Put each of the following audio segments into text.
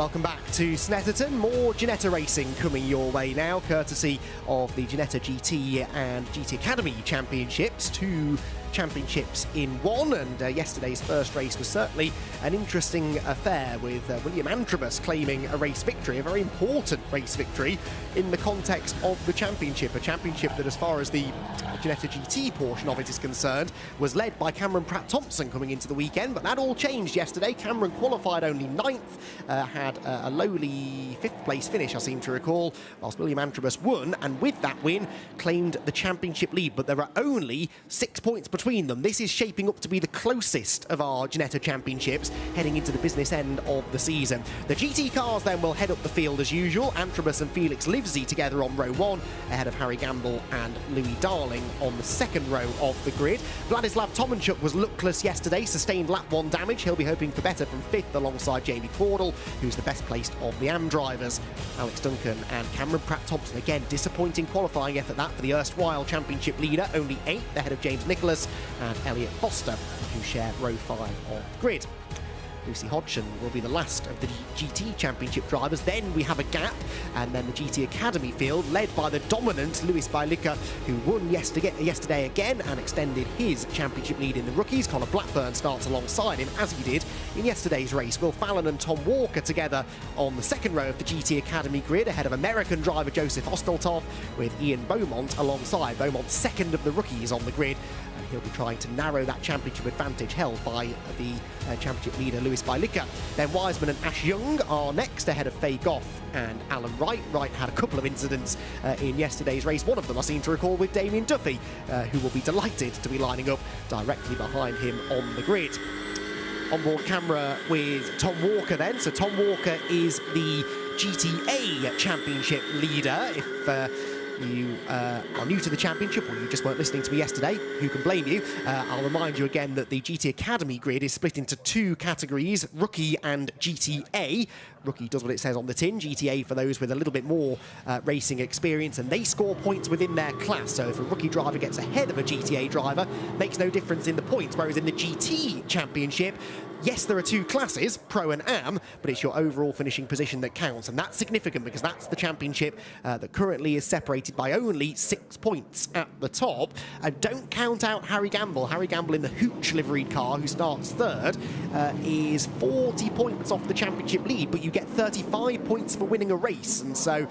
Welcome back to Snetterton. More Ginetta racing coming your way now, courtesy of the Ginetta GT and GT Academy Championships. Two championships in one, and yesterday's first race was certainly an interesting affair, with William Antrobus claiming a race victory, a very important race victory in the context of the championship, a championship that, as far as the Ginetta GT portion of it is concerned, was led by Cameron Pratt-Thompson coming into the weekend, but that all changed yesterday. Cameron qualified only 9th, had a lowly 5th place finish, I seem to recall, whilst William Antrobus won, and with that win claimed the championship lead, but there are only 6 points between them. This is shaping up to be the closest of our Ginetta championships heading into the business end of the season. The GT cars then will head up the field as usual. Antrobus and Felix Livesey together on row 1, ahead of Harry Gamble and Louis Darling on the second row of the grid. Vladislav Tomanchuk was luckless yesterday, sustained lap 1 damage. He'll be hoping for better from 5th alongside Jamie Cordell, who's the best placed of the AM drivers. Alex Duncan and Cameron Pratt-Thompson, again, disappointing qualifying effort that for the erstwhile championship leader, only 8th ahead of James Nicholas and Elliot Foster, who share row 5 of the grid. Lucy Hodgson will be the last of the GT Championship drivers. Then we have a gap, and then the GT Academy field, led by the dominant Luis Bailica, who won yesterday again and extended his championship lead in the rookies. Connor Blackburn starts alongside him, as he did in yesterday's race. Will Fallon and Tom Walker together on the second row of the GT Academy grid, ahead of American driver Joseph Ostoltov, with Ian Beaumont alongside. Beaumont second of the rookies on the grid. He'll be trying to narrow that championship advantage held by the championship leader Luis Bailica. Then Wiseman and Ash Young are next, ahead of Faye Goff and Alan Wright. Wright had a couple of incidents in yesterday's race. One of them I seem to recall with Damien Duffy, who will be delighted to be lining up directly behind him on the grid. Onboard camera with Tom Walker then. So Tom Walker is the GTA Championship leader. If you are new to the championship, or you just weren't listening to me yesterday, who can blame you? I'll remind you again that the GT Academy grid is split into 2 categories, Rookie and GTA. Rookie does what it says on the tin, GTA for those with a little bit more racing experience, and they score points within their class. So if a rookie driver gets ahead of a GTA driver, makes no difference in the points, whereas in the GT Championship, yes, there are 2 classes, Pro and Am, but it's your overall finishing position that counts, and that's significant because that's the championship that currently is separated by only 6 points at the top. And don't count out Harry Gamble. Harry Gamble in the Hooch liveried car, who starts 3rd, is 40 points off the championship lead, but you get 35 points for winning a race. And so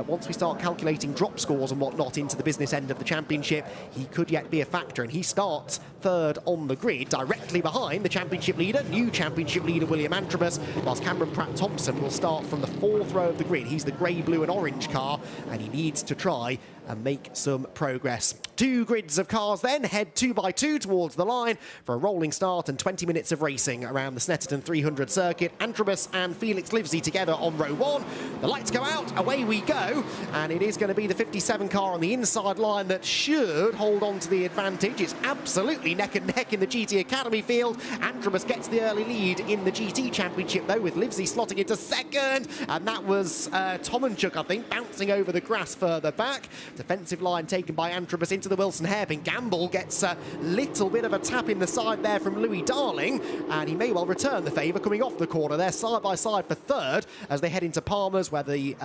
once we start calculating drop scores and whatnot into the business end of the championship, he could yet be a factor, and he starts 3rd on the grid, directly behind the championship leader, new championship leader William Antrobus, whilst Cameron Pratt-Thompson will start from the 4th row of the grid. He's the grey, blue and orange car, and he needs to try and make some progress. 2 grids of cars then head 2 by 2 towards the line for a rolling start and 20 minutes of racing around the Snetterton 300 circuit. Antrobus and Felix Livesey together on row 1. The lights go out, away we go, and it is going to be the 57 car on the inside line that should hold on to the advantage. It's absolutely neck and neck in the GT Academy field. Antrobus gets the early lead in the GT Championship though, with Livesey slotting into 2nd, and that was Tomanchuk, I think, bouncing over the grass further back. Defensive line taken by Antrobus into the Wilson hairpin. Gamble gets a little bit of a tap in the side there from Louis Darling, and he may well return the favour coming off the corner there, side by side for 3rd as they head into Palmer's, where the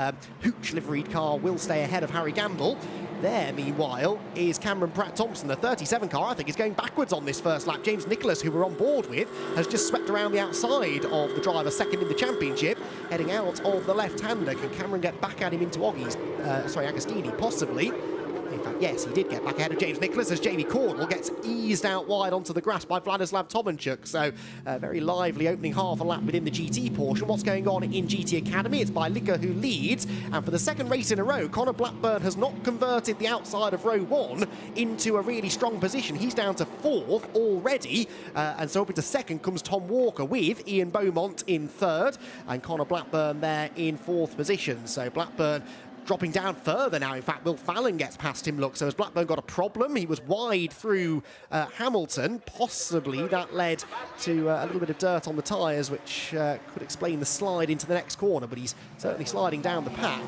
Hooch liveried car will stay ahead of Harry Gamble. There, meanwhile, is Cameron Pratt-Thompson. The 37 car, I think, is going backwards on this first lap. James Nicholas, who we're on board with, has just swept around the outside of the driver second in the championship, heading out of the left-hander. Can Cameron get back at him into Agostini? Possibly. In fact, yes, he did get back ahead of James Nicholas as Jamie Cordell gets eased out wide onto the grass by Vladislav Tomanchuk. So, very lively opening half a lap within the GT portion. What's going on in GT Academy? It's Bailica who leads, and for the 2nd race in a row, Connor Blackburn has not converted the outside of row 1 into a really strong position. He's down to 4th already, and so up into 2nd comes Tom Walker with Ian Beaumont in 3rd, and Connor Blackburn there in 4th position. So Blackburn dropping down further now. In fact, Will Fallon gets past him, look. So has Blackburn got a problem? He was wide through Hamilton. Possibly that led to a little bit of dirt on the tyres, which could explain the slide into the next corner, but he's certainly sliding down the pack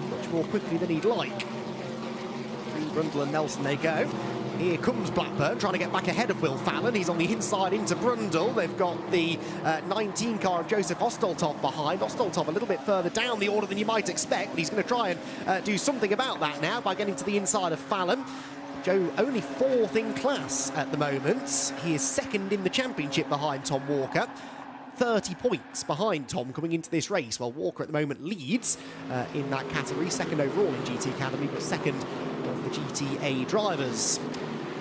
much more quickly than he'd like. Through Brundle and Nelson they go. Here comes Blackburn, trying to get back ahead of Will Fallon. He's on the inside into Brundle. They've got the 19 car of Joseph Ostoltov behind. Ostoltov a little bit further down the order than you might expect, but he's going to try and do something about that now by getting to the inside of Fallon. Joe only 4th in class at the moment. He is 2nd in the championship behind Tom Walker. 30 points behind Tom coming into this race, while Walker at the moment leads in that category. 2nd overall in GT Academy, but 2nd of the GTA drivers.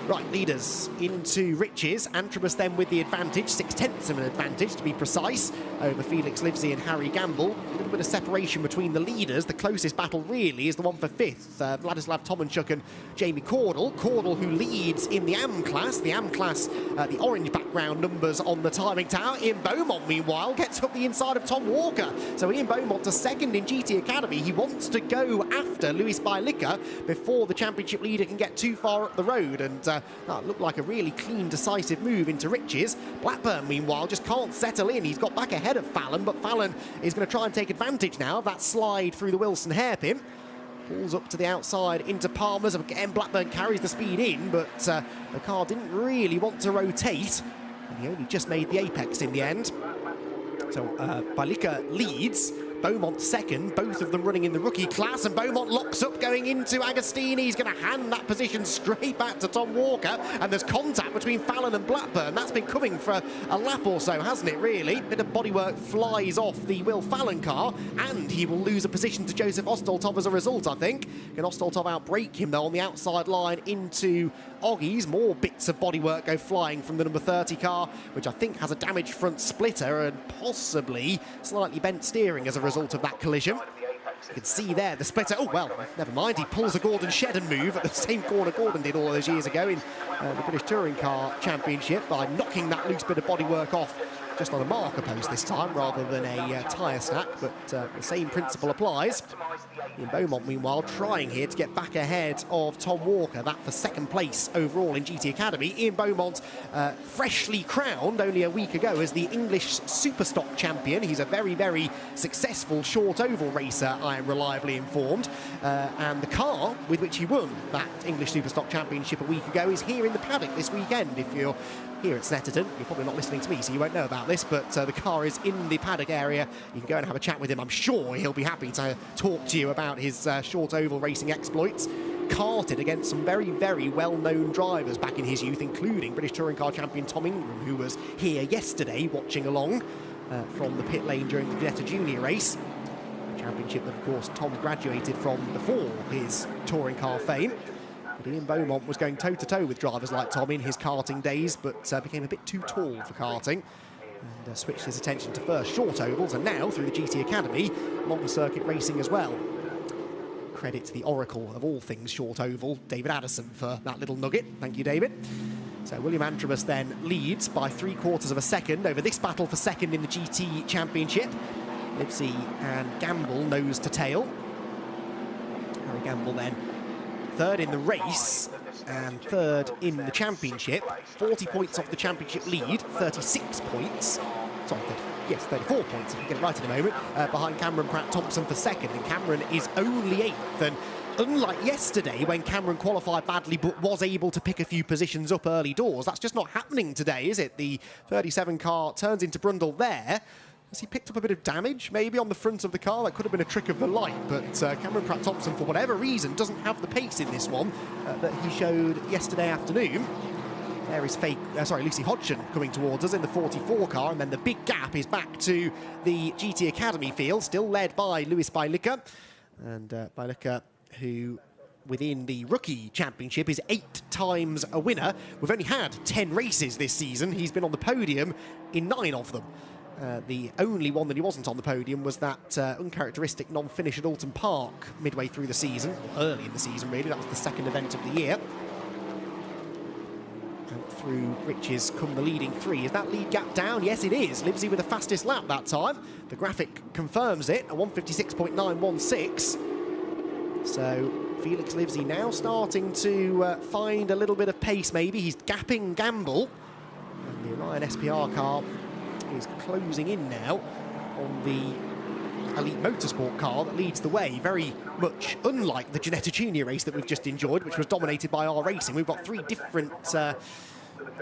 Right, leaders into Riches. Antrobus then with the advantage, 6/10 of an advantage to be precise, over Felix Livesey and Harry Gamble. A little bit of separation between the leaders. The closest battle really is the one for 5th. Vladislav Tomanchuk and Jamie Cordell. Cordell who leads in the AM class. The AM class, the orange background numbers on the timing tower. Ian Beaumont, meanwhile, gets up the inside of Tom Walker. So Ian Beaumont to 2nd in GT Academy. He wants to go after Luis Bailica before the championship leader can get too far up the road. And that looked like a really clean, decisive move into Riches. Blackburn, meanwhile, just can't settle in. He's got back ahead of Fallon, but Fallon is going to try and take advantage now of that slide through the Wilson hairpin. Pulls up to the outside into Palmer's. Again, Blackburn carries the speed in, but the car didn't really want to rotate. And he only just made the apex in the end. So Bailica leads. Beaumont 2nd, both of them running in the rookie class, and Beaumont locks up going into Agostini. He's going to hand that position straight back to Tom Walker, and there's contact between Fallon and Blackburn. That's been coming for a lap or so, hasn't it, really? Bit of bodywork flies off the Will Fallon car, and he will lose a position to Joseph Ostoltov as a result, I think. Can Ostoltov outbrake him, though, on the outside line into Oggies? More bits of bodywork go flying from the number 30 car, which I think has a damaged front splitter and possibly slightly bent steering as a result of that collision. You can see there the splitter. Oh, well, never mind. He pulls a Gordon Shedden move at the same corner Gordon did all those years ago in the British Touring Car Championship by knocking that loose bit of bodywork off just on a marker post this time rather than a tyre stack, but the same principle applies. Ian Beaumont, meanwhile, trying here to get back ahead of Tom Walker, that for 2nd place overall in GT Academy. Ian Beaumont, freshly crowned only a week ago as the English Superstock champion. He's a very, very successful short oval racer, I am reliably informed. And the car with which he won that English Superstock championship a week ago is here in the paddock this weekend. If you're here at Snetterton, you're probably not listening to me, so you won't know about this, but the car is in the paddock area. You can go and have a chat with him. I'm sure he'll be happy to talk to you about his short oval racing exploits. Karted against some very, very well-known drivers back in his youth, including British Touring Car champion Tom Ingram, who was here yesterday watching along from the pit lane during the Ginetta Junior race. A championship that, of course, Tom graduated from before his touring car fame. But Ian Beaumont was going toe-to-toe with drivers like Tom in his karting days, but became a bit too tall for karting and switched his attention to first short ovals, and now, through the GT Academy, long circuit racing as well. Credit to the oracle of all things short oval, David Addison, for that little nugget. Thank you, David. So William Antrobus then leads by 3/4 of a second over this battle for 2nd in the GT Championship. Livesey and Gamble nose to tail. Harry Gamble then 3rd in the race and 3rd in the championship. 40 points off the championship lead, 36 points. Sorry, 34 points, if you get it right in a moment, behind Cameron Pratt-Thompson for 2nd, and Cameron is only 8th. And unlike yesterday, when Cameron qualified badly but was able to pick a few positions up early doors, that's just not happening today, is it? The 37 car turns into Brundle there. Has he picked up a bit of damage, maybe, on the front of the car? That could have been a trick of the light, but Cameron Pratt-Thompson, for whatever reason, doesn't have the pace in this one that he showed yesterday afternoon. There is Lucy Hodgson coming towards us in the 44 car, and then the big gap is back to the GT Academy field, still led by Luis Bailica. And Bailica, who within the rookie championship is 8 times a winner. We've only had 10 races this season. He's been on the podium in 9 of them. The only one that he wasn't on the podium was that uncharacteristic non-finish at Alton Park midway through the season, or early in the season really. That was the 2nd event of the year. And through Riches come the leading 3. Is that lead gap down? Yes, it is. Livesey with the fastest lap that time. The graphic confirms it, a 1:56.916. So Felix Livesey now starting to find a little bit of pace maybe. He's gapping Gamble. And the Orion SPR car is closing in now on the Elite Motorsport car that leads the way, very much unlike the Ginetta Junior race that we've just enjoyed, which was dominated by R Racing. We've got two different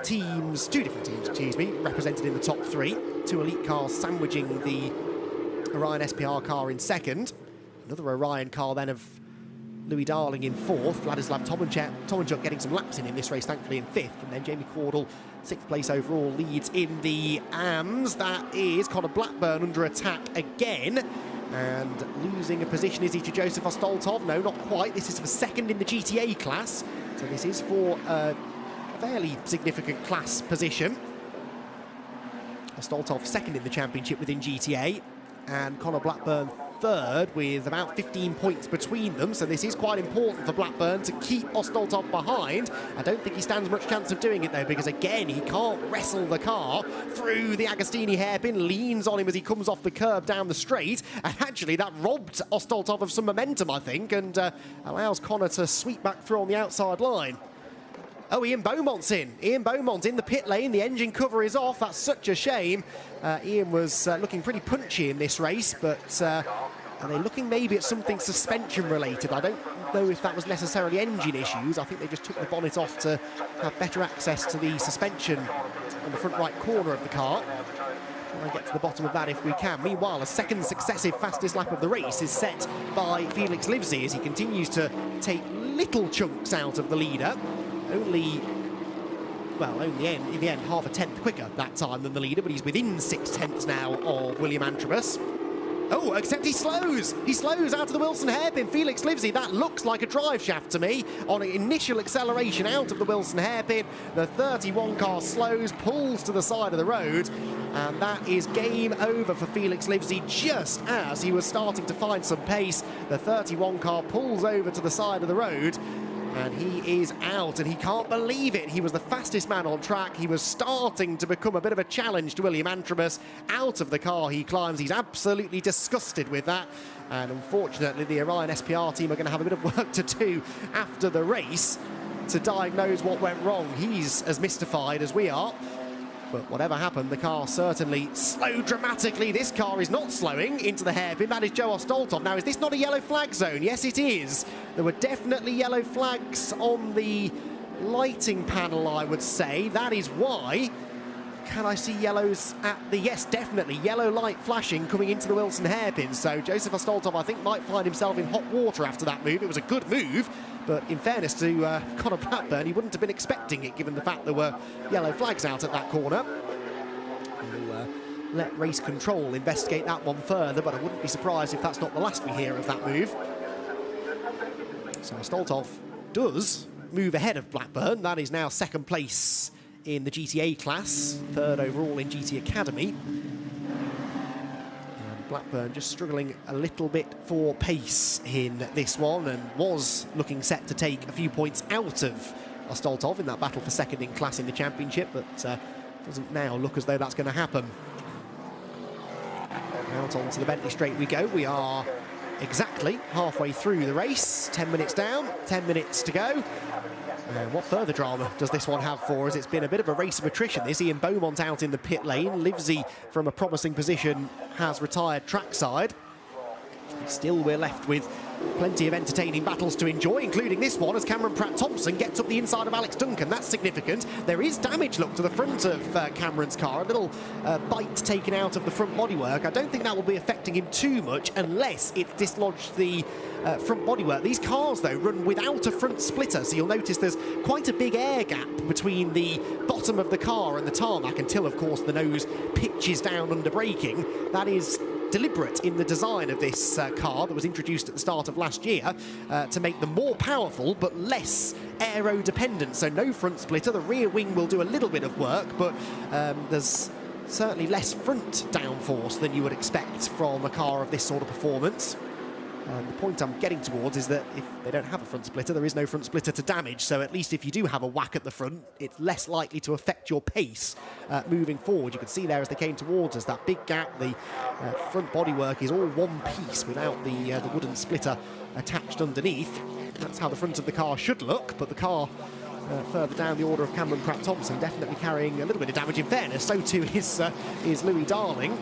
teams, excuse me, represented in the top three. Two elite cars sandwiching the Orion SPR car in second. Another Orion car then of Louis Darling in fourth. Vladislav Tomanchuk getting some laps in this race, thankfully, in fifth. And then Jamie Cordell, sixth place overall, leads in the AMS. That is Connor Blackburn under attack again. And losing a position, is he to Joseph Ostoltov? No, not quite. This is for second in the GTA class. So this is for a fairly significant class position. Ostoltov second in the championship within GTA. And Connor Blackburn third with about 15 points between them, so this is quite important for Blackburn to keep Ostoltov behind. I don't think he stands much chance of doing it though, because again he can't wrestle the car through the Agostini hairpin, leans on him as he comes off the curb down the straight, and actually that robbed Ostoltov of some momentum, I think, and allows Connor to sweep back through on the outside line. Oh, Ian Beaumont's in. Ian Beaumont in the pit lane. The engine cover is off. That's such a shame. Ian was looking pretty punchy in this race, but are they looking maybe at something suspension related? I don't know if that was necessarily engine issues. I think they just took the bonnet off to have better access to the suspension on the front right corner of the car. Try and get to the bottom of that if we can. Meanwhile, a second successive fastest lap of the race is set by Felix Livesey as he continues to take little chunks out of the leader. Only in the end, half a tenth quicker that time than the leader, but he's within 6 tenths now of William Antrobus. Oh, except he slows! He slows out of the Wilson hairpin. Felix Livesey, that looks like a drive shaft to me. On an initial acceleration out of the Wilson hairpin, the 31 car slows, pulls to the side of the road, and that is game over for Felix Livesey just as he was starting to find some pace. The 31 car pulls over to the side of the road, and he is out, and he can't believe it. He was the fastest man on track. He was starting to become a bit of a challenge to William Antrobus. Out of the car he climbs. He's absolutely disgusted with that. And unfortunately, the Orion SPR team are going to have a bit of work to do after the race to diagnose what went wrong. He's as mystified as we are. But whatever happened, the car certainly slowed dramatically. This car is not slowing into the hairpin. That is Joe Ostoltov. Now, is this not a yellow flag zone? Yes, it is. There were definitely yellow flags on the lighting panel, I would say. That is why. Can I see yellows at the... Yes, definitely. Yellow light flashing coming into the Wilson hairpin. So Joseph Ostoltov, I think, might find himself in hot water after that move. It was a good move. But in fairness to Connor Blackburn, he wouldn't have been expecting it, given the fact there were yellow flags out at that corner. We'll let race control investigate that one further, but I wouldn't be surprised if that's not the last we hear of that move. So Ostoltov does move ahead of Blackburn. That is now second place in the GTA class, third overall in GT Academy. Blackburn just struggling a little bit for pace in this one, and was looking set to take a few points out of Ostoltov in that battle for second in class in the championship, but doesn't now look as though that's going to happen. Out onto the Bentley straight we go. We are exactly halfway through the race, 10 minutes down, 10 minutes to go. What further drama does this one have for us? It's been a bit of a race of attrition. This Ian Beaumont out in the pit lane. Livesey, from a promising position, has retired trackside. Still, we're left with plenty of entertaining battles to enjoy, including this one as Cameron Pratt-Thompson gets up the inside of Alex Duncan. That's significant. There is damage, look, to the front of Cameron's car. A little bite taken out of the front bodywork. I don't think that will be affecting him too much unless it dislodged the front bodywork. These cars, though, run without a front splitter, so you'll notice there's quite a big air gap between the bottom of the car and the tarmac until, of course, the nose pitches down under braking. That is deliberate in the design of this car that was introduced at the start of last year to make them more powerful but less aero dependent. So no front splitter. The rear wing will do a little bit of work, but there's certainly less front downforce than you would expect from a car of this sort of performance. The point I'm getting towards is that if they don't have a front splitter, there is no front splitter to damage, so at least if you do have a whack at the front, it's less likely to affect your pace moving forward. You can see there as they came towards us, that big gap, the front bodywork is all one piece without the wooden splitter attached underneath. That's how the front of the car should look, but the car further down the order of Cameron Pratt-Thompson definitely carrying a little bit of damage. In fairness, so too is Louis Darling,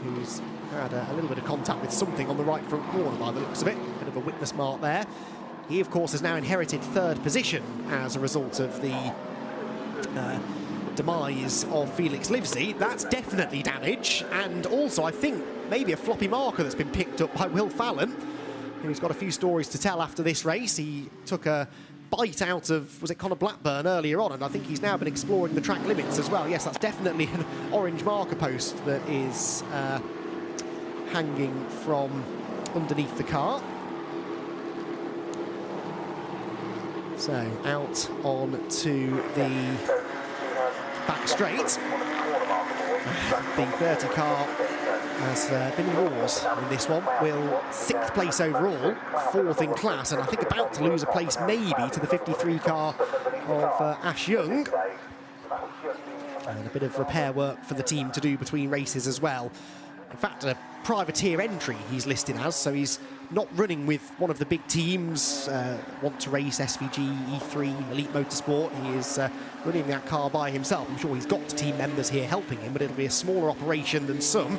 who's had a little bit of contact with something on the right front corner by the looks of it. Bit of a witness mark there. He, of course, has now inherited third position as a result of the demise of Felix Livesey. That's definitely damage, and also I think maybe a floppy marker that's been picked up by Will Fallon, who's got a few stories to tell after this race. He took a bite out of, was it Conor Blackburn earlier on, and I think he's now been exploring the track limits as well. Yes, that's definitely an orange marker post that is hanging from underneath the car. So out on to the back straight. The 30 car has been in wars in this one. Will 6th place overall, 4th in class, and I think about to lose a place maybe to the 53 car of Ash Young. And a bit of repair work for the team to do between races as well. In fact, a privateer entry he's listed as, so he's not running with one of the big teams, Want to Race, SVG, E3, Elite Motorsport. He is running that car by himself. I'm sure he's got team members here helping him, but it'll be a smaller operation than some.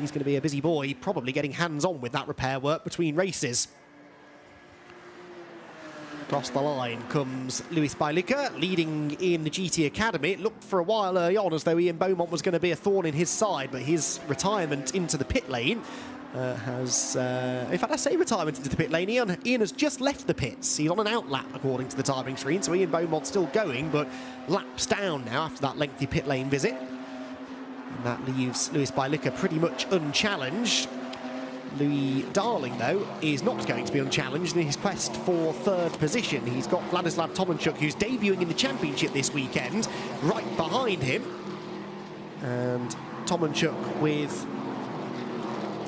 He's going to be a busy boy, probably getting hands-on with that repair work between races. Across the line comes Luis Bailica, leading in the GT Academy. It looked for a while early on as though Ian Beaumont was going to be a thorn in his side, but his retirement into the pit lane has... in fact, I say retirement into the pit lane. Ian has just left the pits. He's on an out lap, according to the timing screen, so Ian Beaumont's still going, but laps down now after that lengthy pit lane visit. And that leaves Luis Bailica pretty much unchallenged. Louis Darling, though, is not going to be unchallenged in his quest for third position. He's got Vladislav Tomanchuk, who's debuting in the championship this weekend, right behind him. And Tomanchuk with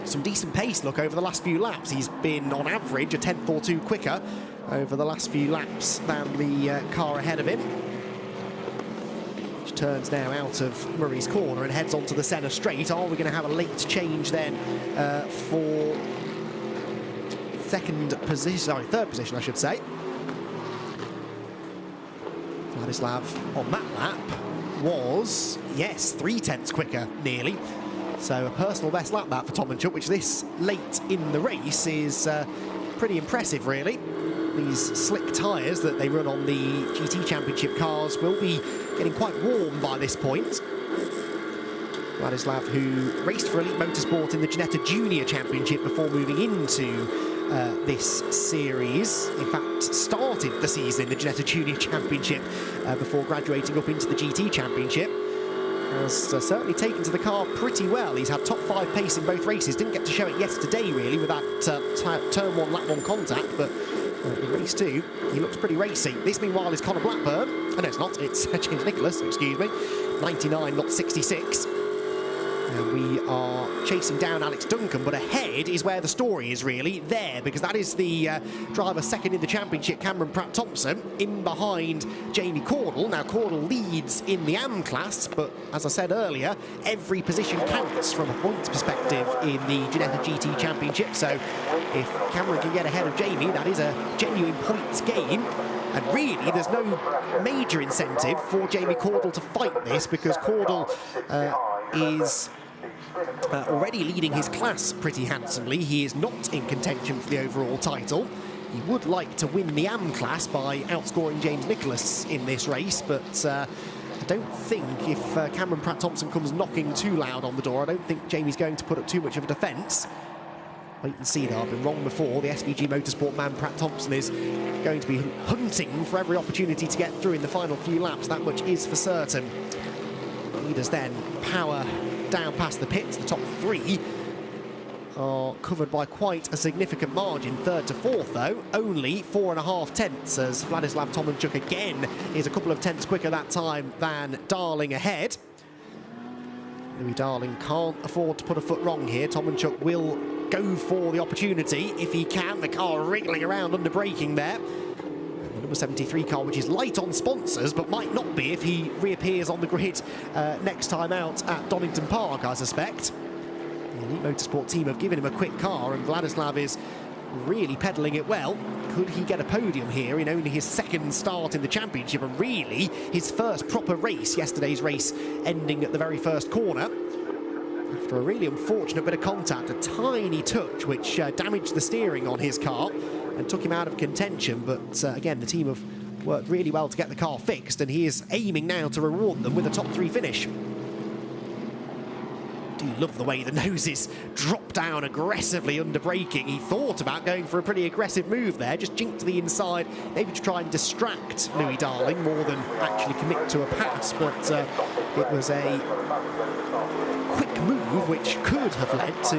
some decent pace, look, over the last few laps. He's been, on average, a tenth or two quicker over the last few laps than the car ahead of him. Which turns now out of Murray's corner and heads onto the centre straight. Are we going to have a late change then for third position, I should say. Vladislav on that lap was, yes, 3/10 quicker, nearly. So a personal best lap that for Tomanchuk, which this late in the race is pretty impressive, really. These slick tyres that they run on the GT Championship cars will be getting quite warm by this point. Vladislav, who raced for Elite Motorsport in the Ginetta Junior Championship before moving into this series. In fact, started the season in the Ginetta Junior Championship before graduating up into the GT Championship. Has certainly taken to the car pretty well. He's had top 5 pace in both races. Didn't get to show it yesterday, really, with that turn 1, lap 1 contact, but in race 2, he looks pretty racy. This, meanwhile, is Conor Blackburn. Oh, no, it's not. It's James Nicholas, excuse me. 99, not 66. And we are chasing down Alex Duncan, but ahead is where the story is really there, because that is the driver second in the championship, Cameron Pratt-Thompson, in behind Jamie Cordell. Now, Cordell leads in the AM class, but as I said earlier, every position counts from a points perspective in the Ginetta GT Championship. So if Cameron can get ahead of Jamie, that is a genuine points gain. And really, there's no major incentive for Jamie Cordell to fight this, because Cordell is already leading his class pretty handsomely. He is not in contention for the overall title. He would like to win the AM class by outscoring James Nicholas in this race, but I don't think if Cameron Pratt-Thompson comes knocking too loud on the door, I don't think Jamie's going to put up too much of a defence. Wait and see, though. I've been wrong before. The SVG Motorsport man, Pratt-Thompson, is going to be hunting for every opportunity to get through in the final few laps. That much is for certain. Leaders then power down past the pits. The top 3 are covered by quite a significant margin. 3rd to 4th, though, only 4.5 tenths, as Vladislav Tomanchuk again is a couple of tenths quicker that time than Darling ahead. Louis Darling can't afford to put a foot wrong here. Tomanchuk will go for the opportunity if he can. The car wriggling around under braking there. And the number 73 car, which is light on sponsors, but might not be if he reappears on the grid next time out at Donington Park, I suspect. The Elite Motorsport team have given him a quick car, and Vladislav is really pedalling it well. Could he get a podium here in only his 2nd start in the championship, and really his first proper race, yesterday's race ending at the very first corner? after a really unfortunate bit of contact, a tiny touch which damaged the steering on his car and took him out of contention. But again, the team have worked really well to get the car fixed, and he is aiming now to reward them with a top 3 finish. I do love the way the noses drop down aggressively under braking. He thought about going for a pretty aggressive move there, just jinked to the inside, maybe to try and distract Louis Darling more than actually commit to a pass, but it was a quick move which could have led to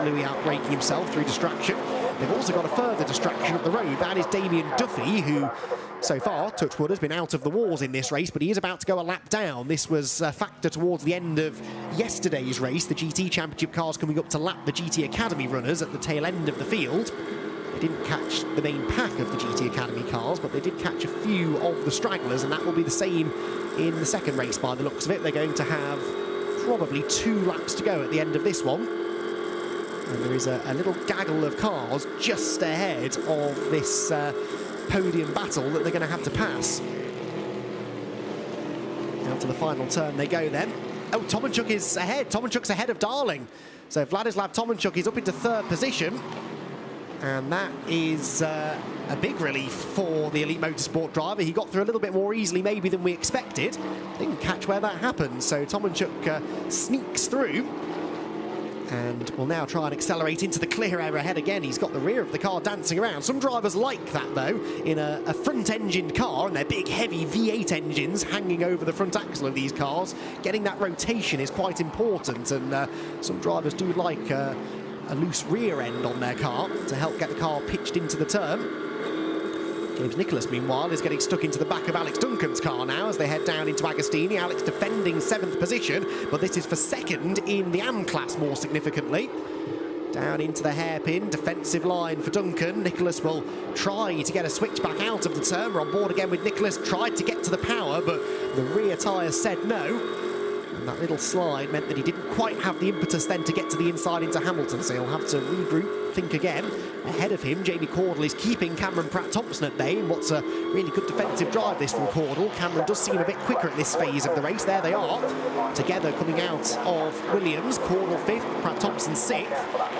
Louis outbraking himself through distraction. They've also got a further distraction up the road. That is Damien Duffy, who so far, touchwood, has been out of the wars in this race, but he is about to go a lap down. This was a factor towards the end of yesterday's race. The GT Championship cars coming up to lap the GT Academy runners at the tail end of the field. They didn't catch the main pack of the GT Academy cars, but they did catch a few of the stragglers, and that will be the same in the second race by the looks of it. They're going to have probably 2 laps to go at the end of this one. And there is a little gaggle of cars just ahead of this podium battle that they're going to have to pass. Out to the final turn they go then. Oh, Tomanchuk is ahead. Tomanchuk's ahead of Darling. So Vladislav Tomanchuk is up into 3rd position. And that is a big relief for the Elite Motorsport driver. He got through a little bit more easily maybe than we expected. Didn't catch where that happened. So Tomanchuk sneaks through. And will now try and accelerate into the clear air ahead again. He's got the rear of the car dancing around. Some drivers like that, though, in a front-engined car, and their big, heavy V8 engines hanging over the front axle of these cars. Getting that rotation is quite important, and some drivers do like a loose rear end on their car to help get the car pitched into the turn. James Nicholas, meanwhile, is getting stuck into the back of Alex Duncan's car now as they head down into Agostini. Alex defending 7th position, but this is for 2nd in the AM class, more significantly. Down into the hairpin, defensive line for Duncan. Nicholas will try to get a switch back out of the turn. We're on board again with Nicholas, tried to get to the power, but the rear tyres said no. And that little slide meant that he didn't quite have the impetus then to get to the inside into Hamilton, so he'll have to regroup, think again. Ahead of him, Jamie Cordle is keeping Cameron Pratt-Thompson at bay in what's a really good defensive drive, this from Cordle. Cameron does seem a bit quicker at this phase of the race. There they are, together coming out of Williams. Cordle 5th, Pratt-Thompson 6th.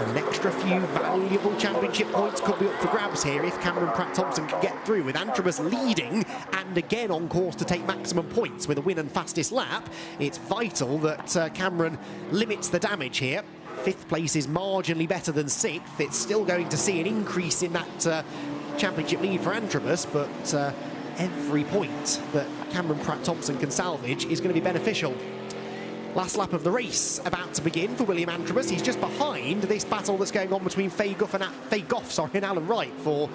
An extra few valuable championship points could be up for grabs here if Cameron Pratt-Thompson can get through, with Antrobus leading and again on course to take maximum points with a win and fastest lap. It's vital that Cameron limits the damage here. 5th place is marginally better than 6th. It's still going to see an increase in that championship lead for Antrobus, but every point that Cameron Pratt-Thompson can salvage is going to be beneficial. Last lap of the race about to begin for William Antrobus. He's just behind this battle that's going on between Faye Goff and Alan Wright for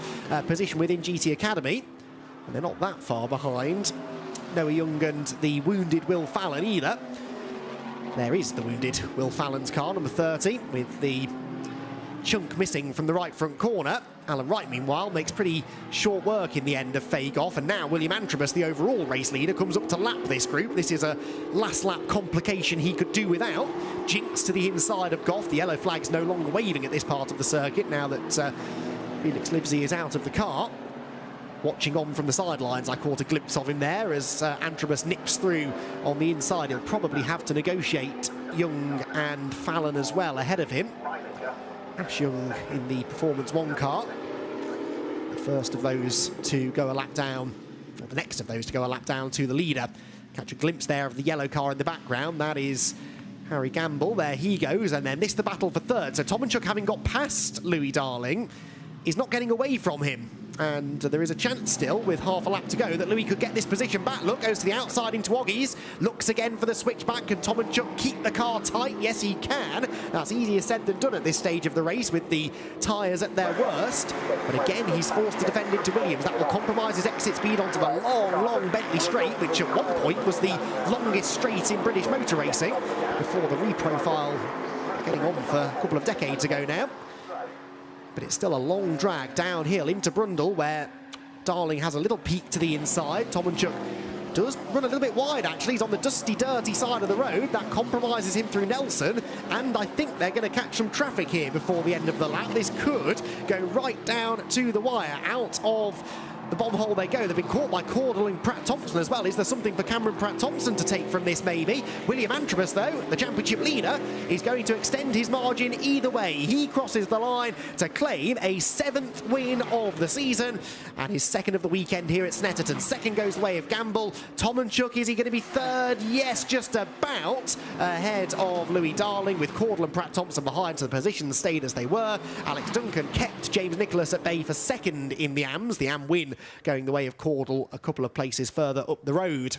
position within GT Academy. And they're not that far behind Noah Young and the wounded Will Fallon either. There is the wounded Will Fallon's car, number 30, with the chunk missing from the right front corner. Alan Wright, meanwhile, makes pretty short work in the end of Faye Goff, and now William Antrobus, the overall race leader, comes up to lap this group. This is a last lap complication he could do without. Jinx to the inside of Goff. The yellow flag's no longer waving at this part of the circuit now that Felix Livesey is out of the car. Watching on from the sidelines, I caught a glimpse of him there as Antrobus nips through on the inside. He'll probably have to negotiate Young and Fallon as well ahead of him. Ash Young in the Performance 1 car, the first of those to go a lap down, or the next of those to go a lap down to the leader. Catch a glimpse there of the yellow car in the background. That is Harry Gamble. There he goes, and then this the battle for 3rd. So Tomanchuk, having got past Louis Darling, is not getting away from him. And there is a chance still, with half a lap to go, that Louis could get this position back. Look, goes to the outside into Oggies. Looks again for the switchback. Can Tomanchuk keep the car tight? Yes, he can. That's easier said than done at this stage of the race with the tyres at their worst. But again, he's forced to defend into Williams. That will compromise his exit speed onto the long, long Bentley Straight, which at one point was the longest straight in British motor racing, before the reprofile getting on for a couple of decades ago now. But it's still a long drag downhill into Brundle, where Darling has a little peek to the inside. Tomanchuk does run a little bit wide, actually. He's on the dusty, dirty side of the road. That compromises him through Nelson, and I think they're going to catch some traffic here before the end of the lap. This could go right down to the wire, out of the bomb hole they go. They've been caught by Caudle and Pratt-Thompson as well. Is there something for Cameron Pratt-Thompson to take from this, maybe? William Antrobus, though, the championship leader, is going to extend his margin either way. He crosses the line to claim a 7th win of the season and his 2nd of the weekend here at Snetterton. 2nd goes the way of Gamble. Tomanchuk, is he going to be 3rd? Yes, just about ahead of Louis Darling, with Caudle and Pratt-Thompson behind, so the positions stayed as they were. Alex Duncan kept James Nicholas at bay for 2nd in the AMs. The AM win going the way of Caudle a couple of places further up the road.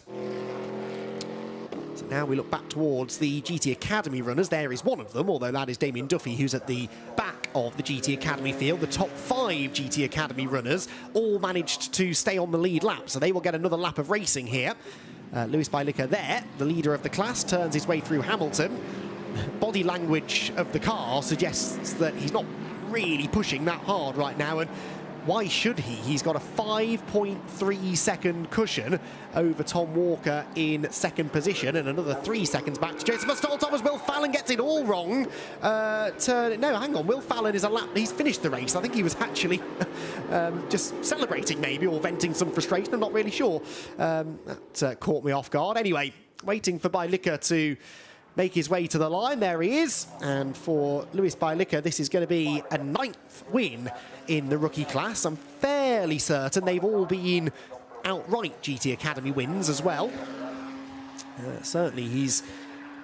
So now we look back towards the GT Academy runners. There is one of them, although that is Damien Duffy, who's at the back of the GT Academy field. The top 5 GT Academy runners all managed to stay on the lead lap, so they will get another lap of racing here. Lewis Bielica there, the leader of the class, turns his way through Hamilton. Body language of the car suggests that he's not really pushing that hard right now, and why should he? He's got a 5.3 second cushion over Tom Walker in 2nd position, and another 3 seconds back to Joseph Stoltov as Will Fallon gets it all wrong. No, hang on, Will Fallon is a lap. He's finished the race. I think he was actually just celebrating maybe, or venting some frustration. I'm not really sure. That caught me off guard. Anyway, waiting for Bielica to make his way to the line. There he is. And for Lewis Bielica, this is going to be a 9th win in the rookie class. I'm fairly certain they've all been outright GT Academy wins as well. Certainly he's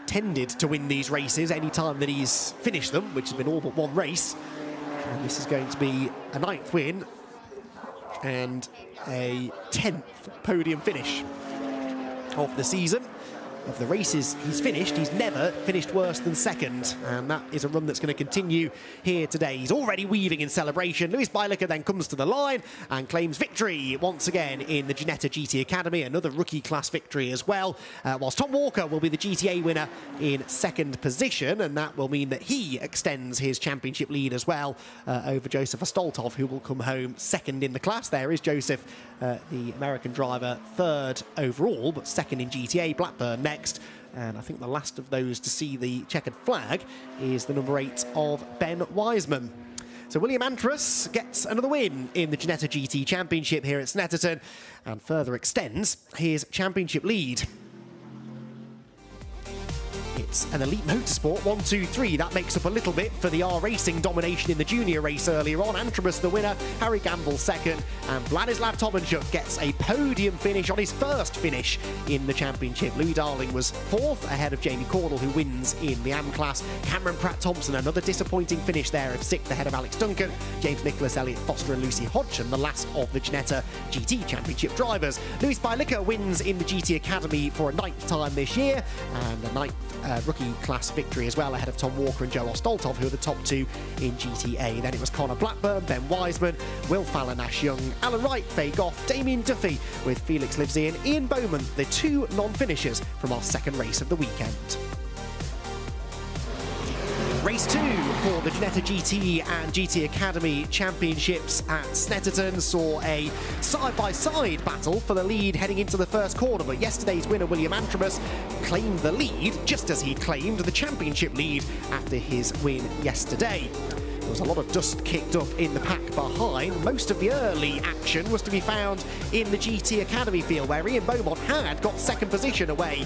tended to win these races any time that he's finished them, which has been all but one race. And this is going to be a 9th win and a 10th podium finish of the season. Of the races he's finished, he's never finished worse than 2nd, and that is a run that's going to continue here today. He's already weaving in celebration. Lewis Bielica then comes to the line and claims victory once again in the Ginetta GT Academy, another rookie class victory as well, whilst Tom Walker will be the GTA winner in 2nd position, and that will mean that he extends his championship lead as well over Joseph Astoltov, who will come home 2nd in the class. There is Joseph, the American driver, 3rd overall, but 2nd in GTA. Blackburn next. And I think the last of those to see the checkered flag is the number 8 of Ben Wiseman. So William Antrobus gets another win in the Ginetta GT Championship here at Snetterton and further extends his championship lead. It's an Elite Motorsport 1, 2, 3. That makes up a little bit for the R Racing domination in the junior race earlier on. Antrobus the winner, Harry Gamble 2nd, and Vladislav Tomanchuk gets a podium finish on his first finish in the championship. Louis Darling was 4th ahead of Jamie Caudle, who wins in the AM class. Cameron Pratt-Thompson, another disappointing finish there, at 6th ahead of Alex Duncan. James Nicholas, Elliot Foster and Lucy Hodgson, the last of the Ginetta GT Championship drivers. Lewis Bielica wins in the GT Academy for a 9th time this year, and a 9th rookie class victory as well, ahead of Tom Walker and Joe Ostoltov, who are the top 2 in GTA. Then it was Connor Blackburn, Ben Wiseman, Will Fallon, Ash Young, Alan Wright, Faye Goff, Damien Duffy, with Felix Livesey and Ian Bowman, the 2 non-finishers from our 2nd race of the weekend. Race 2 for the Ginetta GT and GT Academy Championships at Snetterton saw a side-by-side battle for the lead heading into the first corner, but yesterday's winner, William Antrobus, claimed the lead just as he claimed the championship lead after his win yesterday. There was a lot of dust kicked up in the pack behind. Most of the early action was to be found in the GT Academy field, where Ian Beaumont had got 2nd position away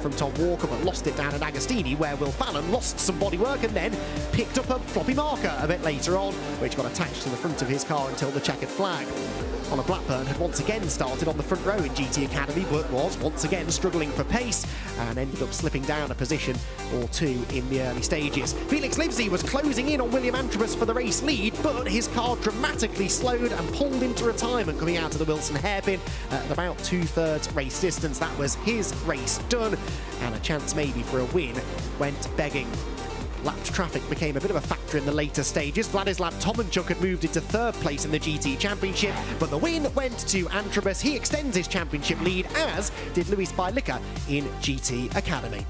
from Tom Walker, but lost it down at Agostini, where Will Fallon lost some bodywork and then picked up a floppy marker a bit later on, which got attached to the front of his car until the checkered flag. Connor Blackburn had once again started on the front row in GT Academy, but was once again struggling for pace and ended up slipping down a position or 2 in the early stages. Felix Livesey was closing in on William Antrobus for the race lead, but his car dramatically slowed and pulled into retirement coming out of the Wilson hairpin at about 2/3 race distance. That was his race done, and a chance maybe for a win went begging. Lapped traffic became a bit of a factor in the later stages. Vladislav Tomanchuk had moved into 3rd place in the GT Championship, but the win went to Antrobus. He extends his championship lead, as did Lewis Bielica in GT Academy.